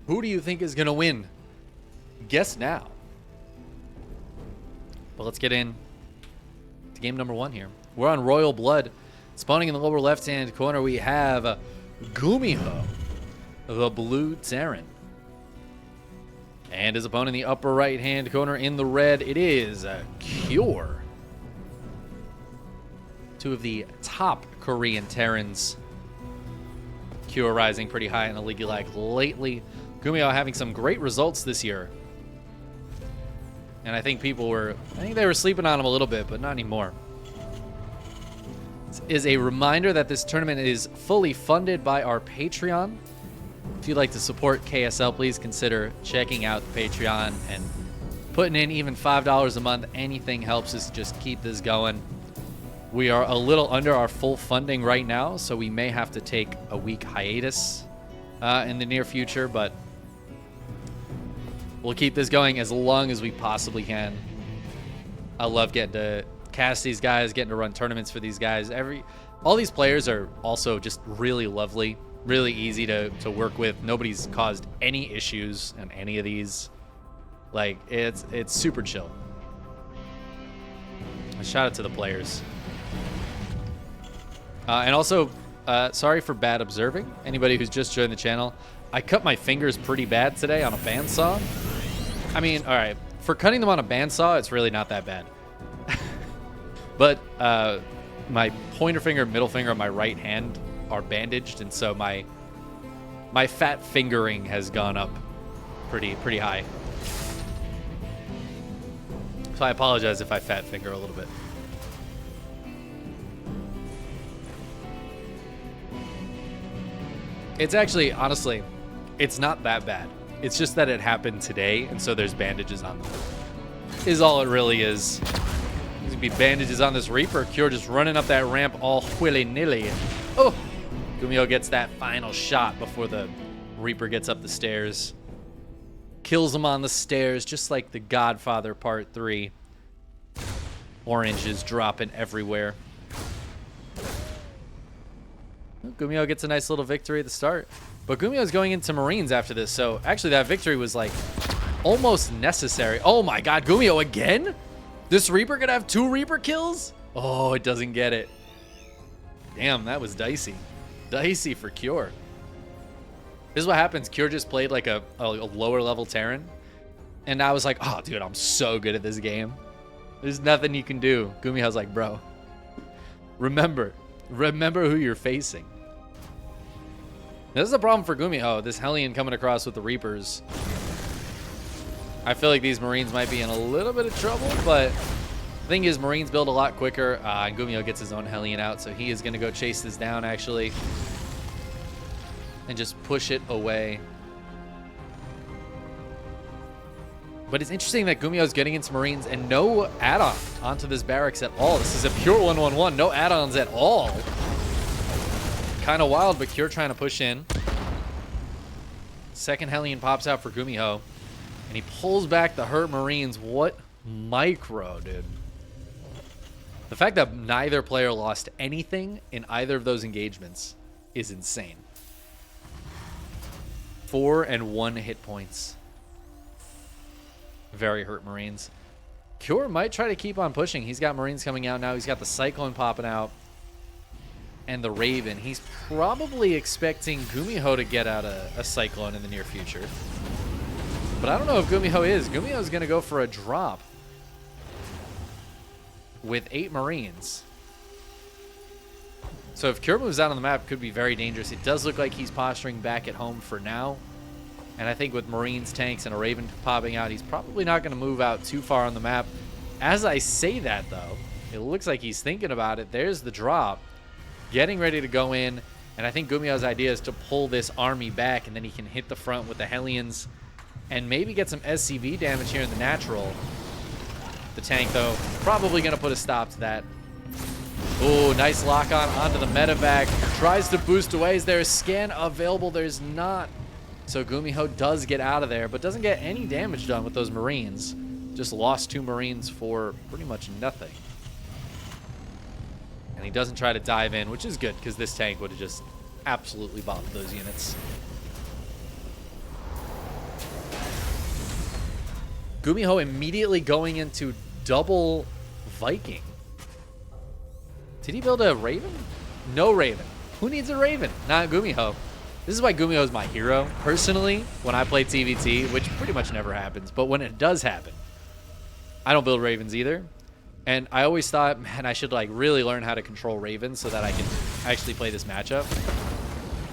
Who do you think is going to win? Guess now. But let's get in to game number 1 here. We're on Royal Blood. Spawning in the lower left-hand corner, we have Gumiho, the blue Terran. And his opponent in the upper right-hand corner in the red, it is Cure. 2 of the top Korean Terrans. Cure rising pretty high in the league like lately. Gumiho having some great results this year. And I think they were sleeping on him a little bit, but not anymore. This is a reminder that this tournament is fully funded by our Patreon. If you'd like to support KSL, please consider checking out the Patreon and putting in even $5 a month. Anything helps us just keep this going. We are a little under our full funding right now, so we may have to take a week hiatus in the near future, but we'll keep this going as long as we possibly can. I love getting to cast these guys, getting to run tournaments for these guys. All these players are also just really lovely, really easy to work with. Nobody's caused any issues on any of these. Like, it's super chill. A shout out to the players. And also, sorry for bad observing. Anybody who's just joined the channel, I cut my fingers pretty bad today on a bandsaw. I mean, all right, for cutting them on a bandsaw, it's really not that bad. But my pointer finger and middle finger on my right hand are bandaged, and so my fat fingering has gone up pretty high. So I apologize if I fat finger a little bit. It's actually, honestly, it's not that bad. It's just that it happened today, and so there's bandages on them. Is all it really is. There's gonna be bandages on this Reaper. Cure just running up that ramp all willy-nilly. Oh! Gumiho gets that final shot before the Reaper gets up the stairs. Kills him on the stairs, just like The Godfather Part 3. Oranges dropping everywhere. Gumiho gets a nice little victory at the start. But Gumiho's going into Marines after this, so actually that victory was like almost necessary. Oh my god, Gumiho again? This Reaper gonna have 2 Reaper kills? Oh, it doesn't get it. Damn, that was dicey. Dicey for Cure. This is what happens. Cure just played like a lower level Terran. And I was like, oh dude, I'm so good at this game. There's nothing you can do. Gumiho's like, bro, remember who you're facing. This is a problem for Gumiho, this Hellion coming across with the Reapers. I feel like these Marines might be in a little bit of trouble, but the thing is, Marines build a lot quicker, and Gumiho gets his own Hellion out, so he is going to go chase this down, actually, and just push it away. But it's interesting that Gumiho's getting into Marines and no add-on onto this barracks at all. This is a pure 1-1-1, no add-ons at all. Kind of wild, but Cure trying to push in. Second Hellion pops out for Gumiho, and he pulls back the hurt Marines. What micro, dude. The fact that neither player lost anything in either of those engagements is insane. 4 and 1 hit points. Very hurt Marines. Cure might try to keep on pushing. He's got Marines coming out now. He's got the Cyclone popping out. And the Raven. He's probably expecting Gumiho to get out a Cyclone in the near future. But I don't know if Gumiho is. Gumiho's going to go for a drop with 8 Marines. So if Cure moves out on the map, it could be very dangerous. It does look like he's posturing back at home for now. And I think with Marines, tanks, and a Raven popping out, he's probably not going to move out too far on the map. As I say that, though, it looks like he's thinking about it. There's the drop. Getting ready to go in. And I think Gumiho's idea is to pull this army back, and then he can hit the front with the Hellions and maybe get some SCV damage here in the natural. The tank, though, probably going to put a stop to that. Oh, nice lock-on onto the medevac. Tries to boost away. Is there a scan available? There's not. So Gumiho does get out of there, but doesn't get any damage done with those Marines. Just lost 2 Marines for pretty much nothing. And he doesn't try to dive in, which is good, because this tank would have just absolutely bopped those units. Gumiho immediately going into double Viking. Did he build a Raven? No Raven. Who needs a Raven? Not Gumiho. This is why Gumiho is my hero. Personally, when I play TvT, which pretty much never happens, but when it does happen, I don't build Ravens either. And I always thought, man, I should like really learn how to control Ravens so that I can actually play this matchup.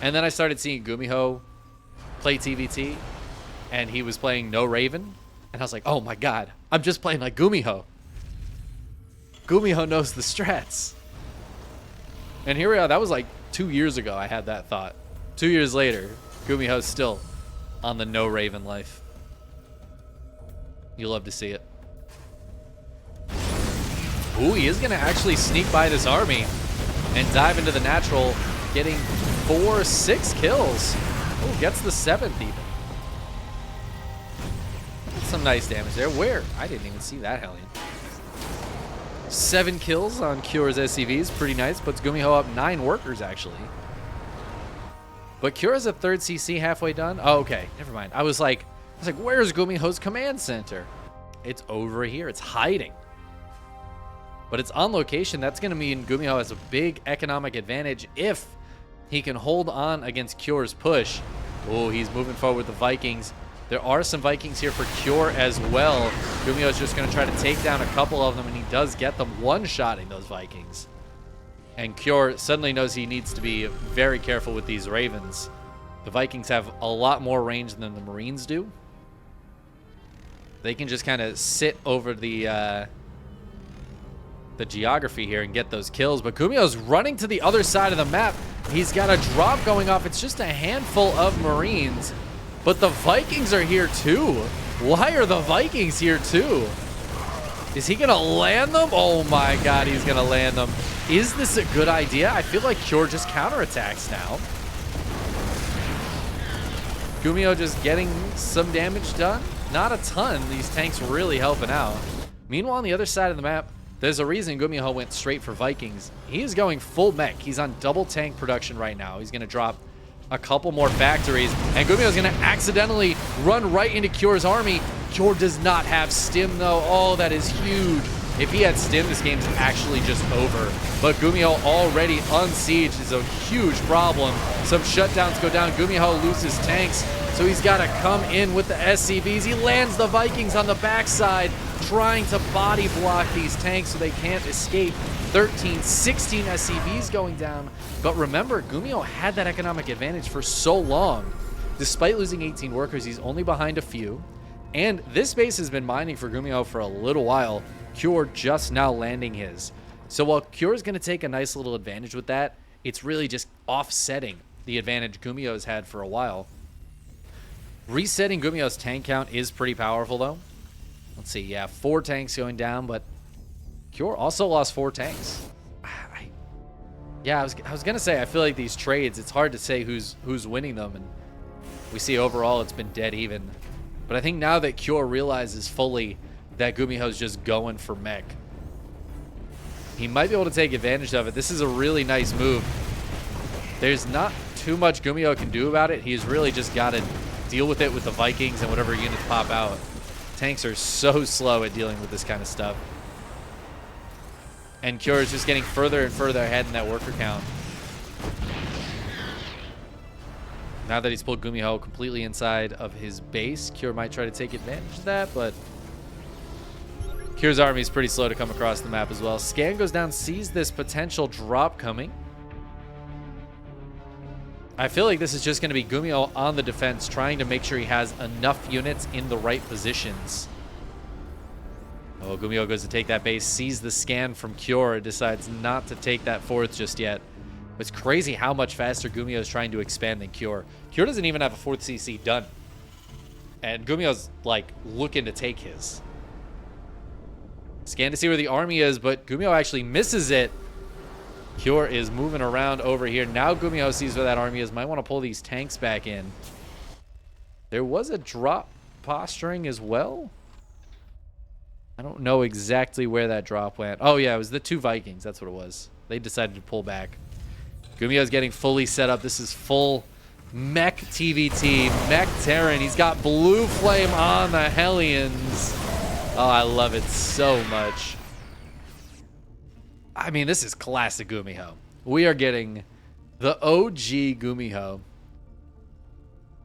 And then I started seeing Gumiho play TvT, and he was playing no Raven. And I was like, oh my God, I'm just playing like Gumiho. Gumiho knows the strats. And here we are. That was like 2 years ago I had that thought. 2 years later, Gumiho's still on the no Raven life. You love to see it. Ooh, he is going to actually sneak by this army and dive into the natural, getting 6 kills. Oh, gets the 7th even. That's some nice damage there. Where? I didn't even see that Hellion. 7 kills on Cure's SCVs. Pretty nice. Puts Gumiho up 9 workers, actually. But Cure has a 3rd CC halfway done. Oh, okay. Never mind. I was like, where's Gumiho's command center? It's over here. It's hiding. But it's on location. That's going to mean Gumiho has a big economic advantage if he can hold on against Cure's push. Oh, he's moving forward with the Vikings. There are some Vikings here for Cure as well. Gumiho's just going to try to take down a couple of them, and he does get them one-shotting those Vikings. And Cure suddenly knows he needs to be very careful with these Ravens. The Vikings have a lot more range than the Marines do. They can just kind of sit over the geography here and get those kills. But Gumiho's running to the other side of the map. He's got a drop going off. It's just a handful of Marines. But the Vikings are here too. Why are the Vikings here too? Is he going to land them? Oh my God, he's going to land them. Is this a good idea? I feel like Cure just counterattacks now. Gumiho just getting some damage done. Not a ton. These tanks really helping out. Meanwhile, on the other side of the map, there's a reason Gumiho went straight for Vikings. He is going full mech. He's on double tank production right now. He's going to drop a couple more factories, and Gumiho's going to accidentally run right into Cure's army. Cure does not have stim, though. Oh, that is huge. If he had stim, this game's actually just over. But Gumiho already unsieged is a huge problem. Some shutdowns go down. Gumiho loses tanks, so he's got to come in with the SCVs. He lands the Vikings on the backside, trying to body block these tanks so they can't escape. 13, 16 SCVs going down. But remember, Gumiho had that economic advantage for so long. Despite losing 18 workers, he's only behind a few. And this base has been mining for Gumiho for a little while. Cure just now landing his. So while Cure is going to take a nice little advantage with that, it's really just offsetting the advantage Gumiho has had for a while. Resetting Gumiho's tank count is pretty powerful, though. Let's see, yeah, 4 tanks going down, but Cure also lost 4 tanks. I was gonna say, I feel like these trades, it's hard to say who's winning them, and we see overall it's been dead even. But I think now that Cure realizes fully that Gumiho's just going for mech, he might be able to take advantage of it. This is a really nice move. There's not too much Gumiho can do about it. He's really just got to deal with it with the Vikings and whatever units pop out. Tanks are so slow at dealing with this kind of stuff. And Cure is just getting further and further ahead in that worker count. Now that he's pulled Gumiho completely inside of his base, Cure might try to take advantage of that, but Cure's army is pretty slow to come across the map as well. Scan goes down, sees this potential drop coming. I feel like this is just going to be Gumiho on the defense, trying to make sure he has enough units in the right positions. Oh, Gumiho goes to take that base, sees the scan from Cure, decides not to take that 4th just yet. It's crazy how much faster Gumiho is trying to expand than Cure. Cure doesn't even have a 4th CC done. And Gumiho's, like, looking to take his. Scan to see where the army is, but Gumiho actually misses it. Cure is moving around over here. Now Gumiho sees where that army is. Might want to pull these tanks back in. There was a drop posturing as well. I don't know exactly where that drop went. Oh, yeah, it was the 2 Vikings. That's what it was. They decided to pull back. Gumiho's getting fully set up. This is full mech TvT, mech Terran. He's got blue flame on the Hellions. Oh, I love it so much. I mean, this is classic Gumiho. We are getting the OG Gumiho.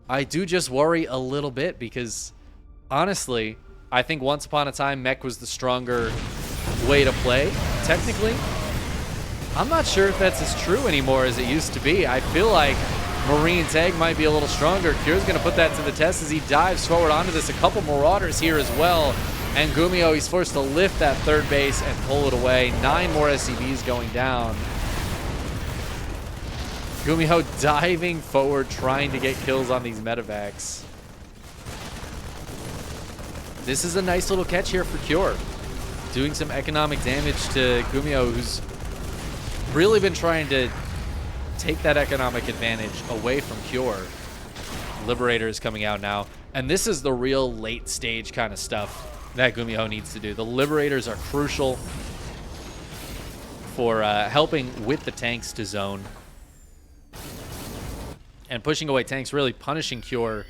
I do just worry a little bit because, honestly, I think once upon a time, mech was the stronger way to play, technically. I'm not sure if that's as true anymore as it used to be. I feel like Marine Tag might be a little stronger. Cure's going to put that to the test as he dives forward onto this. A couple Marauders here as well. And Gumiho, he's forced to lift that third base and pull it away. 9 more SCVs going down. Gumiho diving forward, trying to get kills on these medevacs. This is a nice little catch here for Cure. Doing some economic damage to Gumiho, who's really been trying to take that economic advantage away from Cure. Liberator is coming out now. And this is the real late stage kind of stuff that Gumiho needs to do. The Liberators are crucial for helping with the tanks to zone. And pushing away tanks, really punishing Cure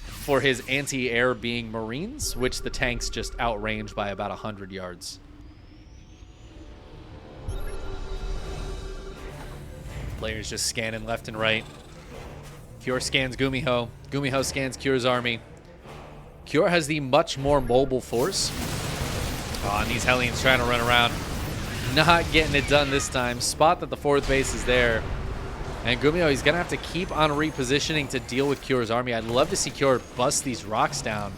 for his anti-air being Marines, which the tanks just outrange by about 100 yards. Players just scanning left and right. Cure scans Gumiho. Gumiho scans Cure's army. Cure has the much more mobile force. Oh, and these Hellions trying to run around. Not getting it done this time. Spot that the 4th base is there. And Gumiho, he's going to have to keep on repositioning to deal with Cure's army. I'd love to see Cure bust these rocks down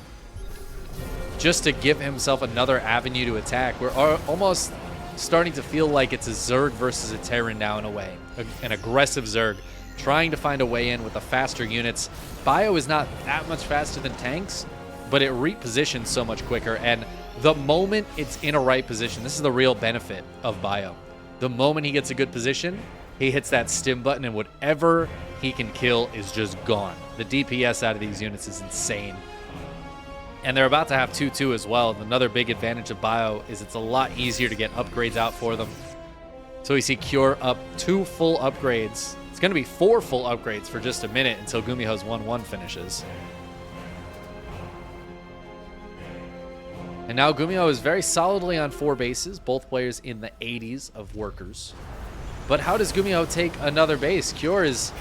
just to give himself another avenue to attack. We're almost starting to feel like it's a Zerg versus a Terran now in a way. An aggressive Zerg trying to find a way in with the faster units. Bio is not that much faster than tanks, but it repositions so much quicker. And the moment it's in a right position, this is the real benefit of Bio. The moment he gets a good position, he hits that stim button, and whatever he can kill is just gone. The DPS out of these units is insane. And they're about to have 2-2 as well. And another big advantage of Bio is it's a lot easier to get upgrades out for them. So we see Cure up 2 full upgrades. It's going to be 4 full upgrades for just a minute until Gumiho's 1-1 finishes. And now Gumiho is very solidly on 4 bases, both players in the 80s of workers. But how does Gumiho take another base? Cure is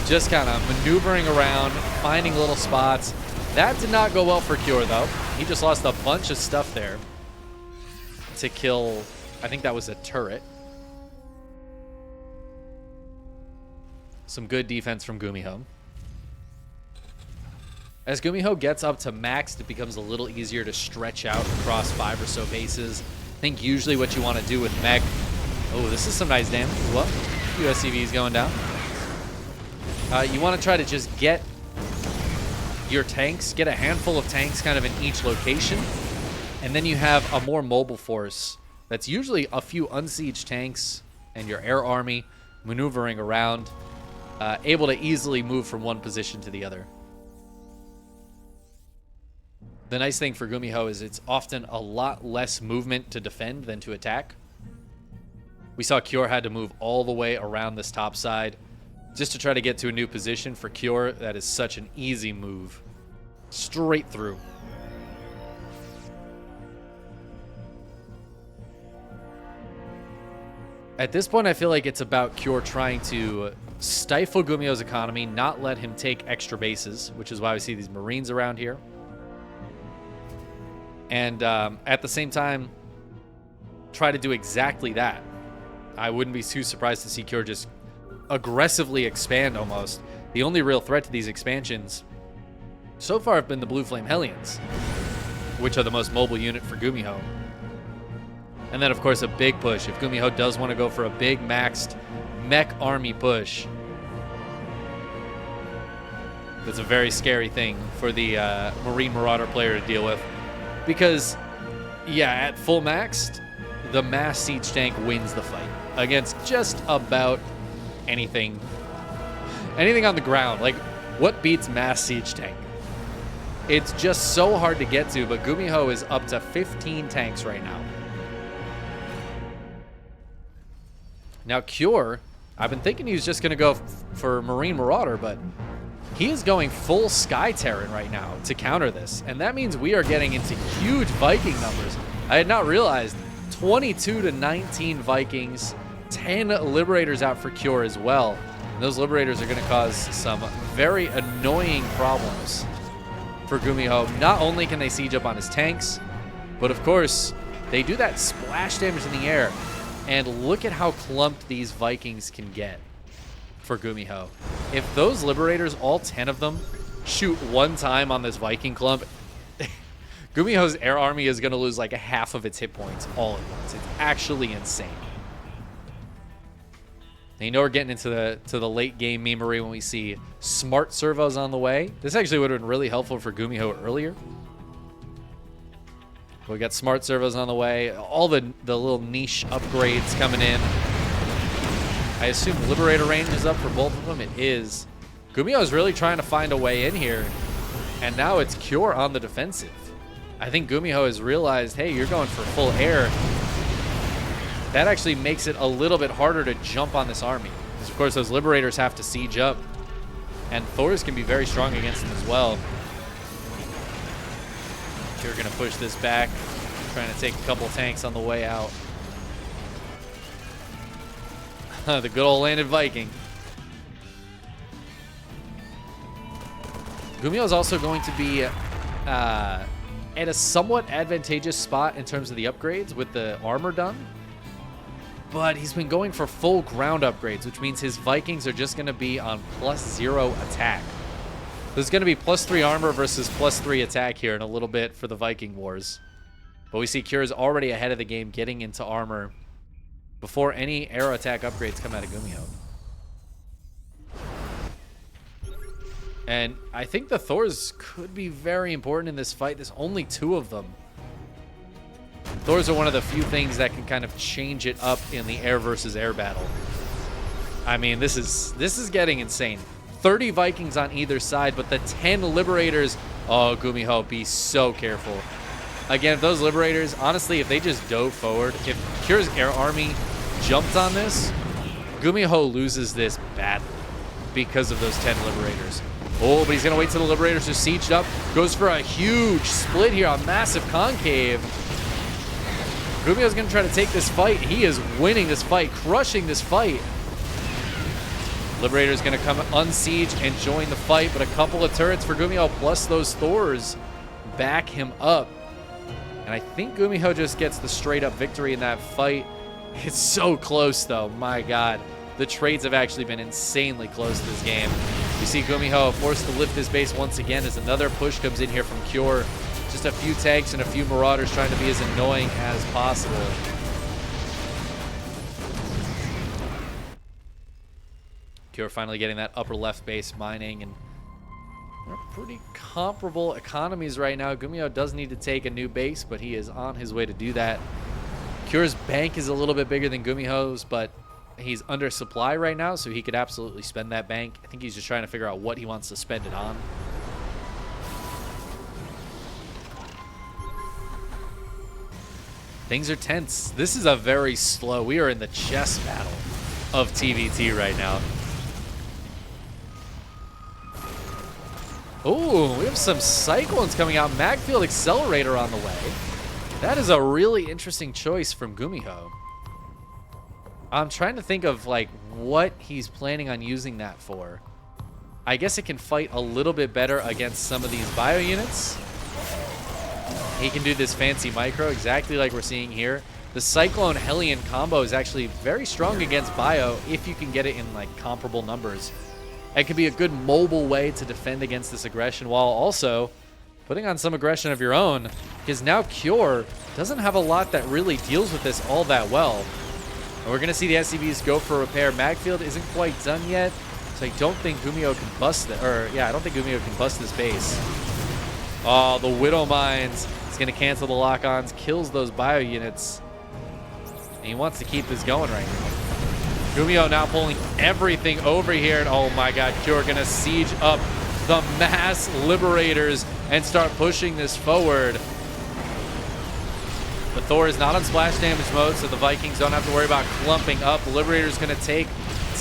just kind of maneuvering around, finding little spots. That did not go well for Cure, though. He just lost a bunch of stuff there to kill, I think that was a turret. Some good defense from Gumiho. As Gumiho gets up to maxed, it becomes a little easier to stretch out across 5 or so bases. I think usually what you want to do with mech... Oh, this is some nice damage. Well, USCVs going down. You want to try to just get your tanks, get a handful of tanks kind of in each location, and then you have a more mobile force that's usually a few unsieged tanks and your air army maneuvering around, able to easily move from one position to the other. The nice thing for Gumiho is it's often a lot less movement to defend than to attack. We saw Cure had to move all the way around this top side just to try to get to a new position. For Cure, that is such an easy move. Straight through. At this point, I feel like it's about Cure trying to stifle Gumiho's economy, not let him take extra bases, which is why we see these Marines around here. And at the same time, try to do exactly that. I wouldn't be too surprised to see Cure just aggressively expand almost. The only real threat to these expansions so far have been the Blue Flame Hellions, which are the most mobile unit for Gumiho. And then, of course, a big push. If Gumiho does want to go for a big maxed mech army push, that's a very scary thing for the Marine Marauder player to deal with. Because, yeah, at full maxed, the mass siege tank wins the fight against just about anything on the ground. Like, what beats mass siege tank? It's just so hard to get to, but Gumiho is up to 15 tanks right now. Now, Cure, I've been thinking he was just going to go for Marine Marauder, but he is going full Sky Terran right now to counter this. And that means we are getting into huge Viking numbers. I had not realized 22 to 19 Vikings, 10 Liberators out for Cure as well. And those Liberators are going to cause some very annoying problems for Gumiho. Not only can they siege up on his tanks, but of course, they do that splash damage in the air. And look at how clumped these Vikings can get for Gumiho. If those Liberators, all 10 of them, shoot one time on this Viking clump, Gumiho's air army is going to lose like a half of its hit points all at once. It's actually insane. And you know we're getting into the late game memery when we see smart servos on the way. This actually would have been really helpful for Gumiho earlier. We got smart servos on the way. All the little niche upgrades coming in. I assume Liberator range is up for both of them. It is. Gumiho is really trying to find a way in here. And now it's Cure on the defensive. I think Gumiho has realized, hey, you're going for full air. That actually makes it a little bit harder to jump on this army. Because, of course, those Liberators have to siege up. And Thors can be very strong against them as well. Cure going to push this back. Trying to take a couple tanks on the way out. The good old landed Viking. Gumiho is also going to be at a somewhat advantageous spot in terms of the upgrades with the armor done. But he's been going for full ground upgrades, which means his Vikings are just going to be on +0 attack. There's going to be +3 armor versus +3 attack here in a little bit for the Viking Wars. But we see Cure is already ahead of the game, getting into armor before any arrow attack upgrades come out of Gumiho. And I think the Thors could be very important in this fight. There's only 2 of them. Thors are one of the few things that can kind of change it up in the air versus air battle. I mean, this is getting insane. 30 Vikings on either side, but the 10 Liberators. Oh, Gumiho, be so careful. Again, if those Liberators, honestly, if they just dove forward, if Cure's air army jumped on this, Gumiho loses this badly because of those 10 Liberators. Oh, but he's going to wait till the Liberators are sieged up. Goes for a huge split here on massive concave. Gumiho's going to try to take this fight. He is winning this fight, crushing this fight. Liberator's going to come unsiege and join the fight, but a couple of turrets for Gumiho plus those Thors back him up. And I think Gumiho just gets the straight up victory in that fight. It's so close though, my God. The trades have actually been insanely close to this game. You see Gumiho forced to lift his base once again as another push comes in here from Cure. Just a few tanks and a few Marauders trying to be as annoying as possible. Cure finally getting that upper left base mining, and they're pretty comparable economies right now. Gumiho does need to take a new base, but he is on his way to do that. Cure's bank is a little bit bigger than Gumiho's, but he's under supply right now, so he could absolutely spend that bank. I think he's just trying to figure out what he wants to spend it on. Things are tense. This is a very slow. We are in the chess battle of TvT right now. Oh, we have some Cyclones coming out. Magfield Accelerator on the way. That is a really interesting choice from Gumiho. I'm trying to think of like what he's planning on using that for. I guess it can fight a little bit better against some of these bio units. He can do this fancy micro exactly like we're seeing here. The Cyclone Hellion combo is actually very strong against bio if you can get it in like comparable numbers. It can be a good mobile way to defend against this aggression while also putting on some aggression of your own, because now Cure doesn't have a lot that really deals with this all that well. And we're going to see the SCVs go for repair. Magfield isn't quite done yet, so I don't think Gumiho can bust it. I don't think Gumiho can bust this base. Oh, the Widow Mines is going to cancel the lock-ons, kills those bio units. And he wants to keep this going right now. Gumiho now pulling everything over here. And oh my God, Cure going to siege up the mass Liberators and start pushing this forward. The Thor is not on splash damage mode, so the Vikings don't have to worry about clumping up. The Liberator is going to take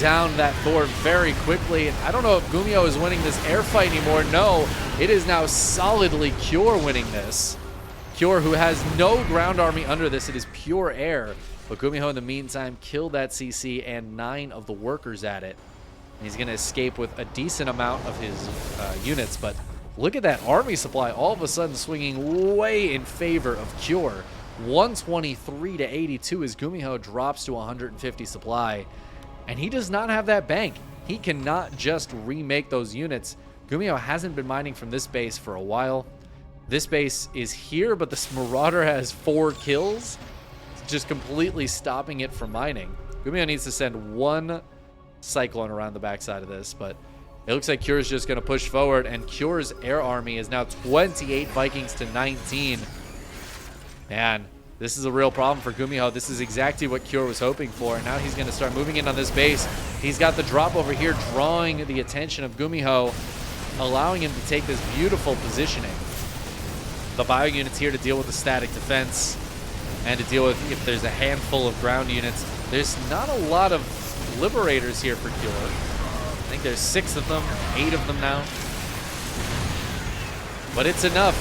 down that Thor very quickly. And I don't know if Gumiho is winning this air fight anymore. No, it is now solidly Cure winning this. Cure, who has no ground army under this. It is pure air. But Gumiho, in the meantime, killed that CC and 9 of the workers at it. And he's going to escape with a decent amount of his units. But look at that army supply all of a sudden swinging way in favor of Cure. 123 to 82 as Gumiho drops to 150 supply. And he does not have that bank. He cannot just remake those units. Gumiho hasn't been mining from this base for a while. This base is here, but this Marauder has 4 kills. It's just completely stopping it from mining. Gumiho needs to send 1 Cyclone around the backside of this, but it looks like Cure's just going to push forward, and Cure's air army is now 28 Vikings to 19. Man, this is a real problem for Gumiho. This is exactly what Cure was hoping for, and now he's going to start moving in on this base. He's got the drop over here, drawing the attention of Gumiho, allowing him to take this beautiful positioning. The bio unit's here to deal with the static defense and to deal with if there's a handful of ground units. There's not a lot of Liberators here for Cure. I think there's 6 of them, 8 of them now. But it's enough.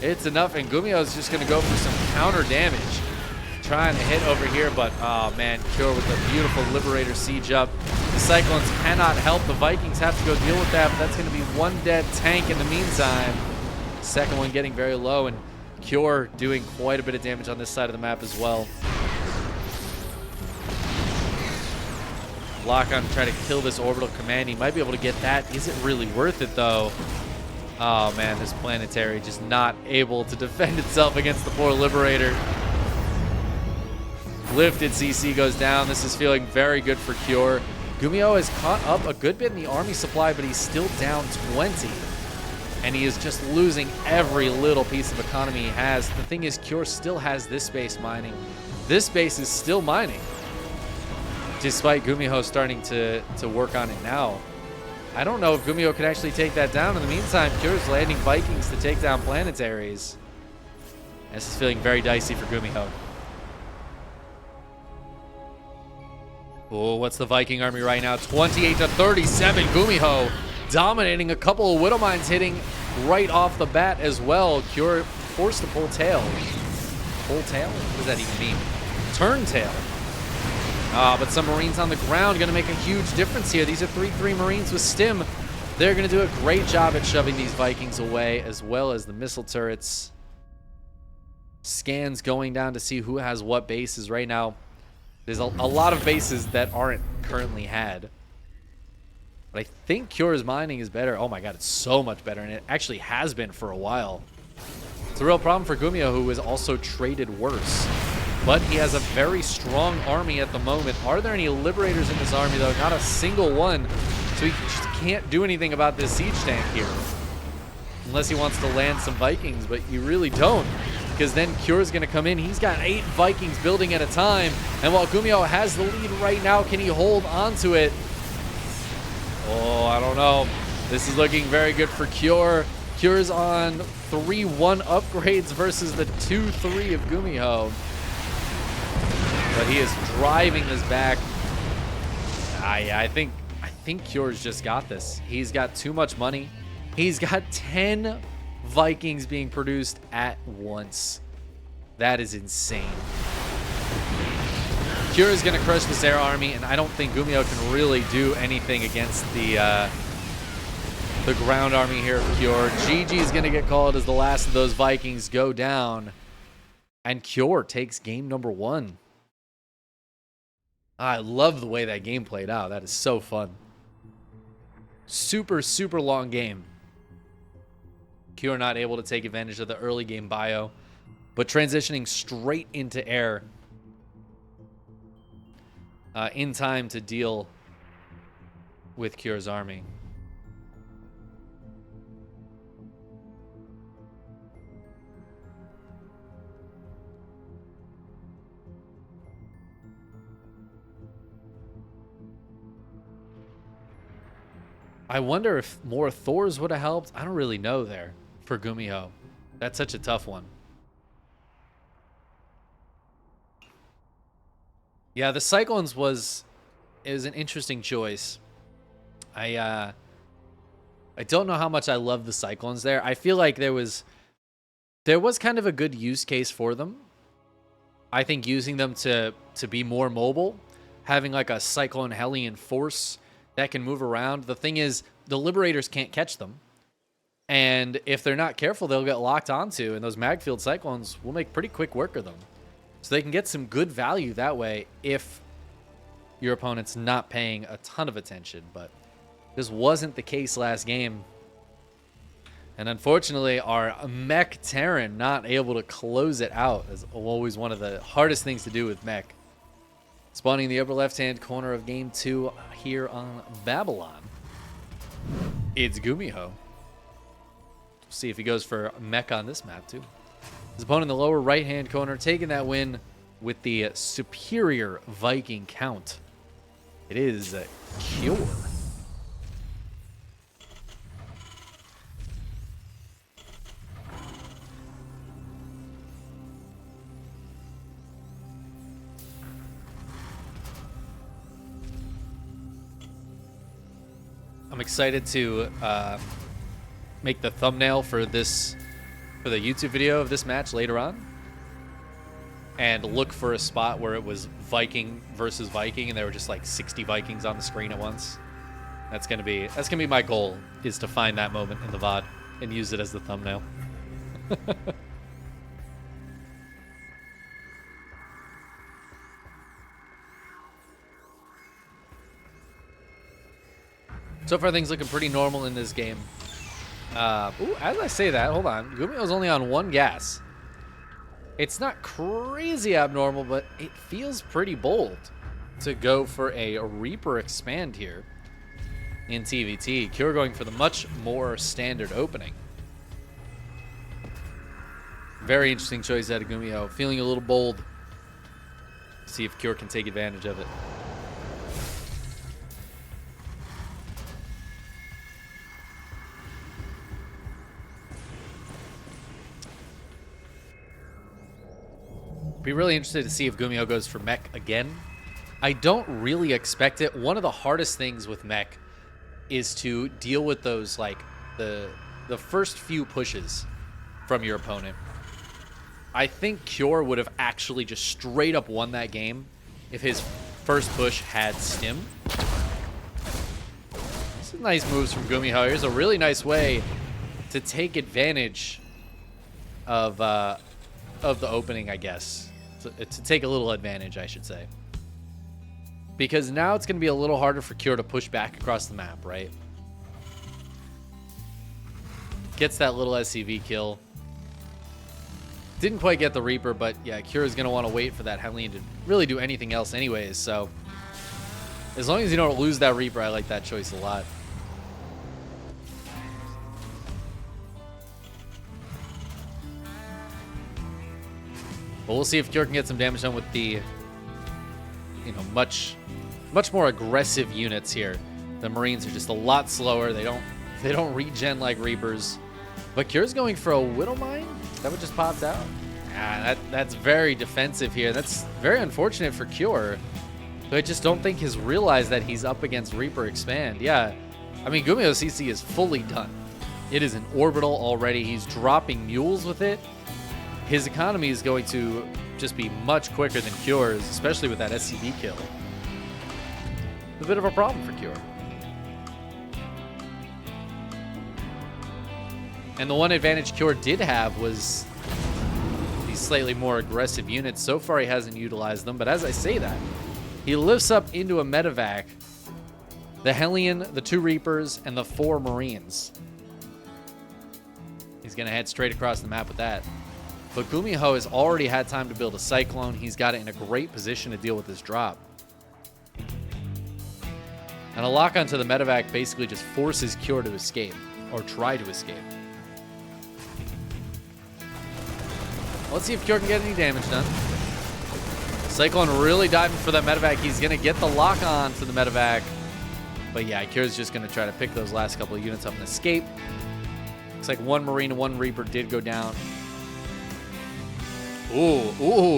It's enough, and Gumiho is just going to go for some counter damage. Trying to hit over here, but oh man, Cure with a beautiful Liberator siege up. The Cyclones cannot help. The Vikings have to go deal with that, but that's going to be 1 dead tank in the meantime. Second one getting very low, and Cure doing quite a bit of damage on this side of the map as well. Lock on to try to kill this orbital command. He might be able to get that. Is it really worth it though? Oh man, this planetary just not able to defend itself against the poor Liberator. Lifted CC goes down. This is feeling very good for Cure. Gumiho has caught up a good bit in the army supply, but he's still down 20. And he is just losing every little piece of economy he has. The thing is, Cure still has this base mining. This base is still mining, despite Gumiho starting to work on it now. I don't know if Gumiho could actually take that down. In the meantime, Cure's landing Vikings to take down planetaries. This is feeling very dicey for Gumiho. Oh, what's the Viking army right now? 28 to 37. Gumiho dominating, a couple of Widow Mines hitting right off the bat as well. Cure forced to pull tail. Pull tail? What does that even mean? Turn tail. But some Marines on the ground going to make a huge difference here. These are 3-3 Marines with Stim. They're going to do a great job at shoving these Vikings away, as well as the missile turrets. Scans going down to see who has what bases right now. There's a lot of bases that aren't currently had. But I think Cure's mining is better. Oh my god, it's so much better, and it actually has been for a while. It's a real problem for Gumiho, who is also traded worse. But he has a very strong army at the moment. Are there any Liberators in this army, though? Not a single one. So he just can't do anything about this siege tank here. Unless he wants to land some Vikings, but you really don't. Because then Cure's going to come in. He's got 8 Vikings building at a time. And while Gumiho has the lead right now, can he hold on to it? Oh, I don't know. This is looking very good for Cure. Cure's on 3-1 upgrades versus the 2-3 of Gumiho. But he is driving this back. Yeah, I think Cure's just got this. He's got too much money. He's got 10 Vikings being produced at once. That is insane. Cure is going to crush this air army, and I don't think Gumiho can really do anything against the ground army here of Cure. GG is going to get called as the last of those Vikings go down, and Cure takes game number 1. I love the way that game played out. That is so fun. Super, super long game. Cure not able to take advantage of the early game bio, but transitioning straight into air in time to deal with Cure's army. I wonder if more Thors would have helped. I don't really know there for Gumiho. That's such a tough one. Yeah, the Cyclones was is an interesting choice. I don't know how much I love the Cyclones there. I feel like there was kind of a good use case for them. I think using them to be more mobile, having like a Cyclone Hellion force that can move around. The thing is, the Liberators can't catch them. And if they're not careful, they'll get locked onto, and those Magfield Cyclones will make pretty quick work of them. So they can get some good value that way if your opponent's not paying a ton of attention. But this wasn't the case last game. And unfortunately, our Mech Terran not able to close it out is always one of the hardest things to do with Mech. Spawning in the upper left-hand corner of Game 2 here on Babylon. It's Gumiho. See if he goes for Mech on this map, too. His opponent in the lower right-hand corner taking that win with the superior Viking count. It is Cure. I'm excited to make the thumbnail for the YouTube video of this match later on, and look for a spot where it was Viking versus Viking, and there were just like 60 Vikings on the screen at once. That's gonna be my goal, is to find that moment in the VOD and use it as the thumbnail. So far, things looking pretty normal in this game. Ooh, as I say that, hold on. Gumiho's only on 1 gas. It's not crazy abnormal, but it feels pretty bold to go for a Reaper expand here in TvT. Cure going for the much more standard opening. Very interesting choice out of Gumiho. Feeling a little bold. See if Cure can take advantage of it. Be really interested to see if Gumiho goes for Mech again. I don't really expect it. One of the hardest things with Mech is to deal with those, like, the first few pushes from your opponent. I think Cure would have actually just straight up won that game if his first push had stim. Some nice moves from Gumiho. Here's a really nice way to take advantage of the opening, I guess. To take a little advantage, I should say. Because now it's going to be a little harder for Cure to push back across the map, right? Gets that little SCV kill. Didn't quite get the Reaper, but yeah, Cure is going to want to wait for that Hellion to really do anything else anyways, so as long as you don't lose that Reaper, I like that choice a lot. But we'll see if Cure can get some damage done with the, much more aggressive units here. The Marines are just a lot slower. They don't regen like Reapers. But Cure's going for a Widowmine? Is that what just popped out? Ah, that's very defensive here. That's very unfortunate for Cure. But I just don't think he's realized that he's up against Reaper Expand. Yeah, I mean, Gumiho CC is fully done. It is an orbital already. He's dropping mules with it. His economy is going to just be much quicker than Cure's, especially with that SCV kill. It's a bit of a problem for Cure. And the one advantage Cure did have was these slightly more aggressive units. So far, he hasn't utilized them, but as I say that, he lifts up into a medevac the Hellion, the 2 Reapers, and the 4 Marines. He's going to head straight across the map with that. But Gumiho has already had time to build a Cyclone. He's got it in a great position to deal with this drop. And a lock onto the medevac basically just forces Cure to escape, or try to escape. Let's see if Cure can get any damage done. Cyclone really diving for that medevac. He's going to get the lock on to the medevac. But yeah, Cure's just going to try to pick those last couple of units up and escape. Looks like 1 Marine and 1 Reaper did go down. Ooh,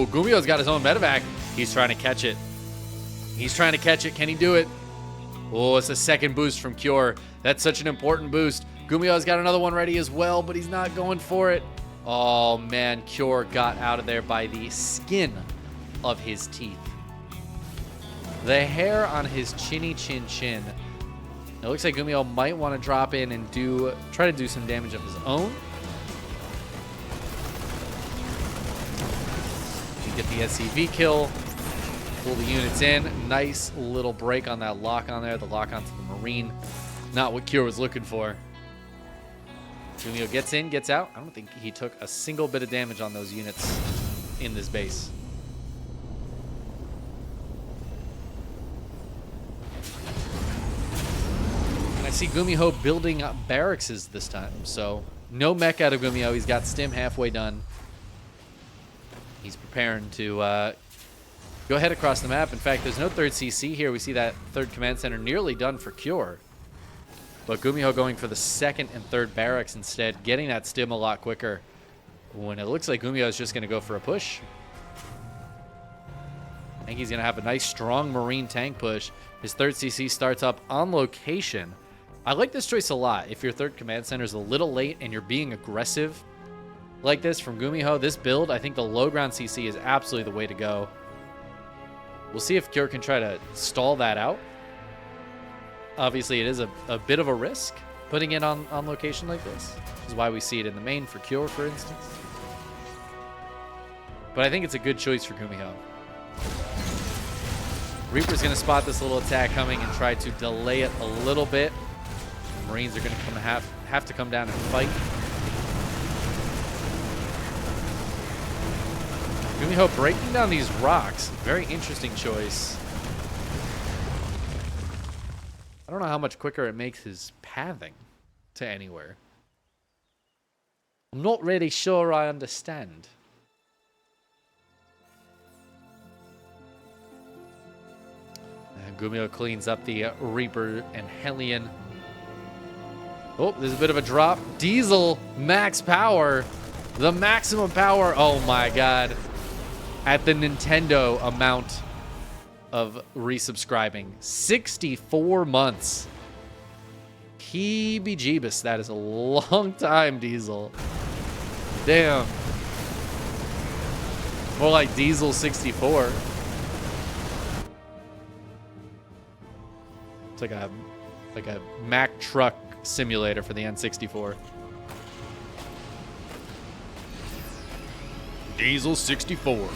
Gumiho's got his own medevac. He's trying to catch it. He's trying to catch it. Can he do it? Oh, it's a second boost from Cure. That's such an important boost. Gumiho's got another one ready as well, but he's not going for it. Oh, man. Cure got out of there by the skin of his teeth. The hair on his chinny chin chin. It looks like Gumiho might want to drop in and try to do some damage of his own. You get the SCV kill. Pull the units in. Nice little break on that lock on there. The lock onto the Marine. Not what Cure was looking for. Gumiho gets in, gets out. I don't think he took a single bit of damage on those units in this base. And I see Gumiho building up barracks this time. So no mech out of Gumiho. He's got stim halfway done. He's preparing to go ahead across the map. In fact, there's no third CC here. We see that third command center nearly done for Cure. But Gumiho going for the second and third barracks instead, getting that stim a lot quicker. When it looks like Gumiho is just going to go for a push. I think he's going to have a nice, strong Marine tank push. His third CC starts up on location. I like this choice a lot. If your third command center is a little late and you're being aggressive like this from Gumiho, this build, I think the low ground CC is absolutely the way to go. We'll see if Cure can try to stall that out. Obviously, it is a bit of a risk putting it on location like this. This is why we see it in the main for Cure, for instance. But I think it's a good choice for Gumiho. Reaper's going to spot this little attack coming and try to delay it a little bit. The Marines are going to have to come down and fight. Gumiho breaking down these rocks. Very interesting choice. I don't know how much quicker it makes his pathing to anywhere. I'm not really sure I understand. And Gumiho cleans up the Reaper and Hellion. Oh, there's a bit of a drop. Diesel, max power. The maximum power. Oh my god. At the Nintendo amount of resubscribing. 64 months. Heebie-jeebus. That is a long time, Diesel. Damn. More like Diesel 64. It's like a Mack truck simulator for the N64. Diesel 64.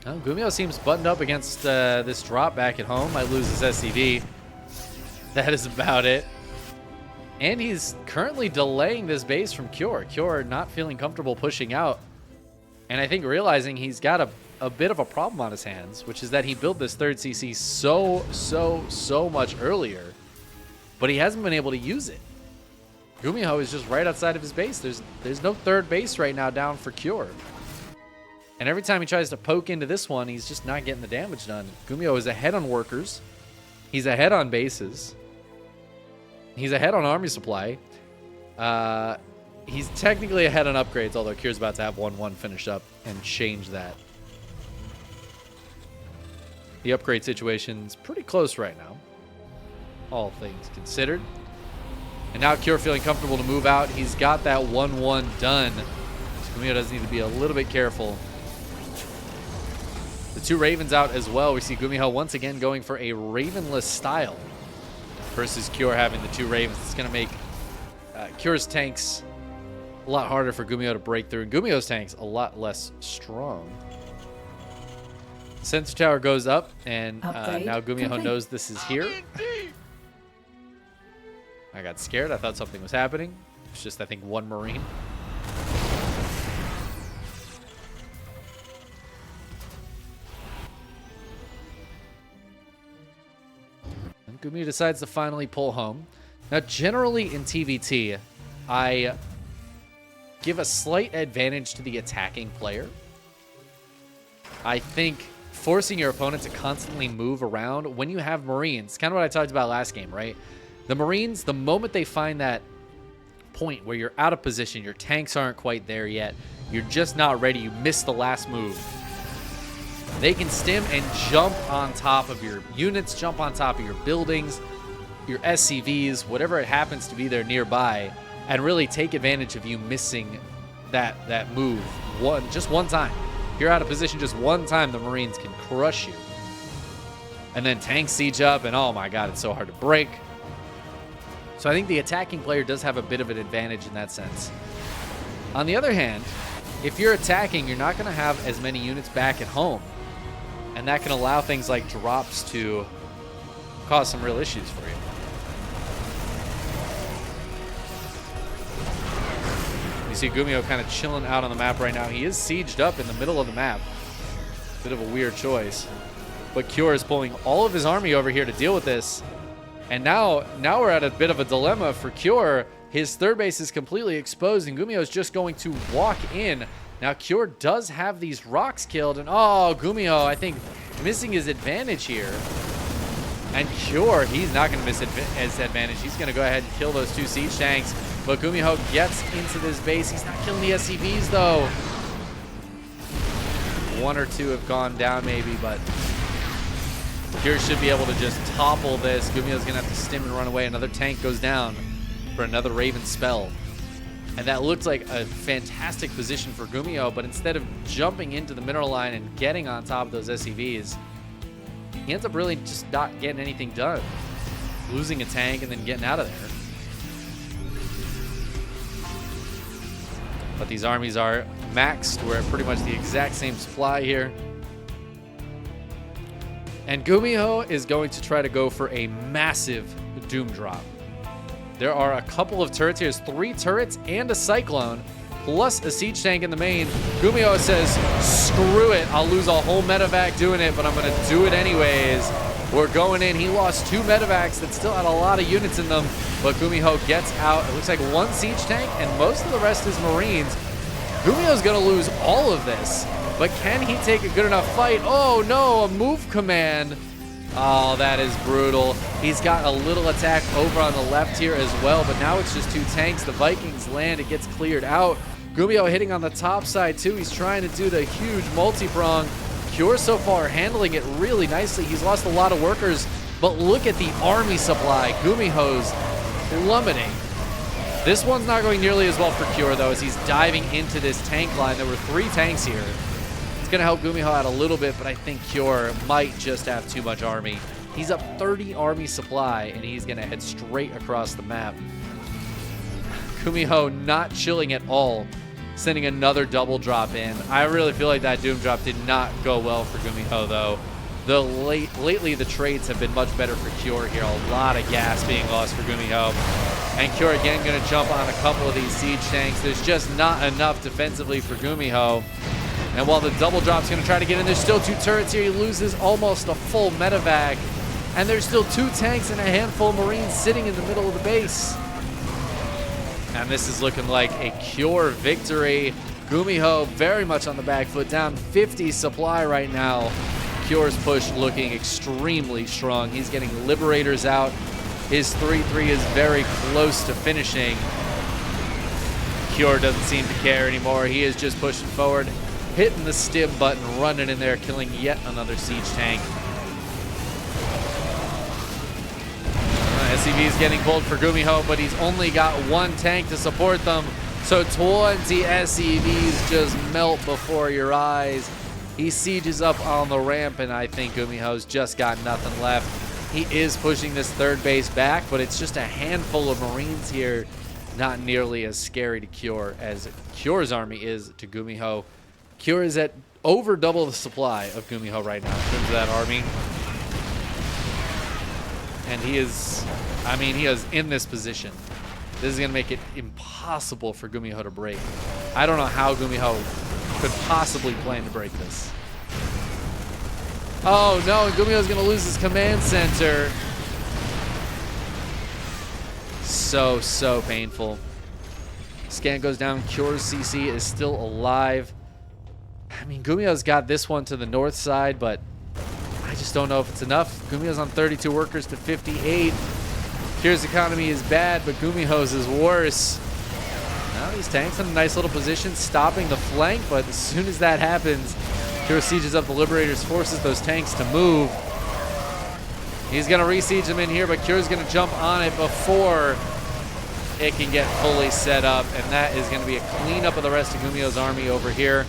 Oh, Gumiho seems buttoned up against this drop back at home. Might lose his SCV. That is about it. And he's currently delaying this base from Cure. Cure not feeling comfortable pushing out. And I think realizing he's got a bit of a problem on his hands, which is that he built this third CC so much earlier. But he hasn't been able to use it. Gumiho is just right outside of his base. There's no third base right now down for Cure. And every time he tries to poke into this one, he's just not getting the damage done. Gumiho is ahead on workers. He's ahead on bases. He's ahead on army supply. He's technically ahead on upgrades, although Cure's about to have 1-1 finish up and change that. The upgrade situation's pretty close right now, all things considered. And now Cure feeling comfortable to move out. He's got that 1-1 done. So Gumiho does need to be a little bit careful. The two Ravens out as well. We see Gumiho once again going for a Ravenless style versus Cure having the two Ravens. It's going to make Cure's tanks a lot harder for Gumiho to break through. And Gumiho's tanks a lot less strong. Sensor tower goes up, and now Gumiho knows this is here. I got scared. I thought something was happening. It's just, I think, one Marine. And Gumiho decides to finally pull home. Now, generally in TvT, I give a slight advantage to the attacking player. I think forcing your opponent to constantly move around when you have Marines, kind of what I talked about last game, right? The Marines, the moment they find that point where you're out of position, your tanks aren't quite there yet, You're just not ready. You missed the last move. They can stim and jump on top of your units, jump on top of your buildings, your SCVs, whatever it happens to be there nearby, and really take advantage of you missing that move just one time. If you're out of position just one time, the Marines can crush you. And then tanks siege up, and oh my god, it's so hard to break. So I think the attacking player does have a bit of an advantage in that sense. On the other hand, if you're attacking, you're not going to have as many units back at home. And that can allow things like drops to cause some real issues for you. You see Gumiho kind of chilling out on the map right now. He is sieged up in the middle of the map. Bit of a weird choice. But Cure is pulling all of his army over here to deal with this. And now we're at a bit of a dilemma for Cure. His third base is completely exposed, and Gumiho is just going to walk in. Now, Cure does have these rocks killed, and oh, Gumiho, I think, missing his advantage here. And Cure, he's not going to miss his advantage. He's going to go ahead and kill those 2 siege tanks. But Gumiho gets into this base. He's not killing the SCVs, though. 1 or 2 have gone down, maybe, but Cure should be able to just topple this. Gumiho's going to have to stim and run away. Another tank goes down for another Raven spell. And that looked like a fantastic position for Gumiho, but instead of jumping into the mineral line and getting on top of those SCVs, he ends up really just not getting anything done. Losing a tank and then getting out of there. But these armies are maxed. We're at pretty much the exact same supply here. And Gumiho is going to try to go for a massive Doom drop. There are a couple of turrets here. There's 3 turrets and a Cyclone, plus a siege tank in the main. Gumiho says, screw it. I'll lose a whole medevac doing it, but I'm going to do it anyways. We're going in. He lost 2 medevacs that still had a lot of units in them, but Gumiho gets out. It looks like 1 siege tank, and most of the rest is Marines. Gumiho's going to lose all of this, but can he take a good enough fight? Oh, no, a move command. Oh, that is brutal. He's got a little attack over on the left here as well, but now it's just 2 tanks. The Vikings land. It gets cleared out. Gumiho hitting on the top side, too. He's trying to do the huge multi-prong. Cure so far handling it really nicely. He's lost a lot of workers, but look at the army supply. Gumiho's plummeting. This one's not going nearly as well for Cure, though, as he's diving into this tank line. There were 3 tanks here. Going to help Gumiho out a little bit, but I think Cure might just have too much army. He's up 30 army supply, and he's going to head straight across the map. Gumiho not chilling at all, sending another double drop in. I really feel like that Doom drop did not go well for Gumiho, though. Lately, the trades have been much better for Cure here. A lot of gas being lost for Gumiho. And Cure again going to jump on a couple of these siege tanks. There's just not enough defensively for Gumiho. And while the double drop's going to try to get in, there's still 2 turrets here. He loses almost a full medevac. And there's still 2 tanks and a handful of Marines sitting in the middle of the base. And this is looking like a Cure victory. Gumiho very much on the back foot, down 50 supply right now. Cure's push looking extremely strong. He's getting Liberators out. His 3-3 is very close to finishing. Cure doesn't seem to care anymore. He is just pushing forward, hitting the stim button, running in there, killing yet another siege tank. SCV is getting pulled for Gumiho, but he's only got 1 tank to support them. So 20 SCVs just melt before your eyes. He sieges up on the ramp, and I think Gumiho's just got nothing left. He is pushing this third base back, but it's just a handful of Marines here. Not nearly as scary to Cure as Cure's army is to Gumiho. Cure is at over double the supply of Gumiho right now in terms of that army. And he is, I mean, he is in this position. This is going to make it impossible for Gumiho to break. I don't know how Gumiho could possibly plan to break this. Oh no, Gumiho's going to lose his command center. So painful. Scan goes down. Cure's CC is still alive. I mean, Gumiho's got this one to the north side, but I just don't know if it's enough. Gumiho's on 32 workers to 58. Cure's economy is bad, but Gumiho's is worse. Now these tanks in a nice little position, stopping the flank, but as soon as that happens, Cure sieges up the Liberators, forces those tanks to move. He's going to re-siege them in here, but Cure's going to jump on it before it can get fully set up, and that is going to be a cleanup of the rest of Gumiho's army over here.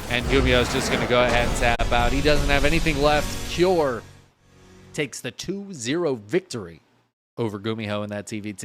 And Gumiho's just going to go ahead and tap out. He doesn't have anything left. Cure takes the 2-0 victory over Gumiho in that TvT.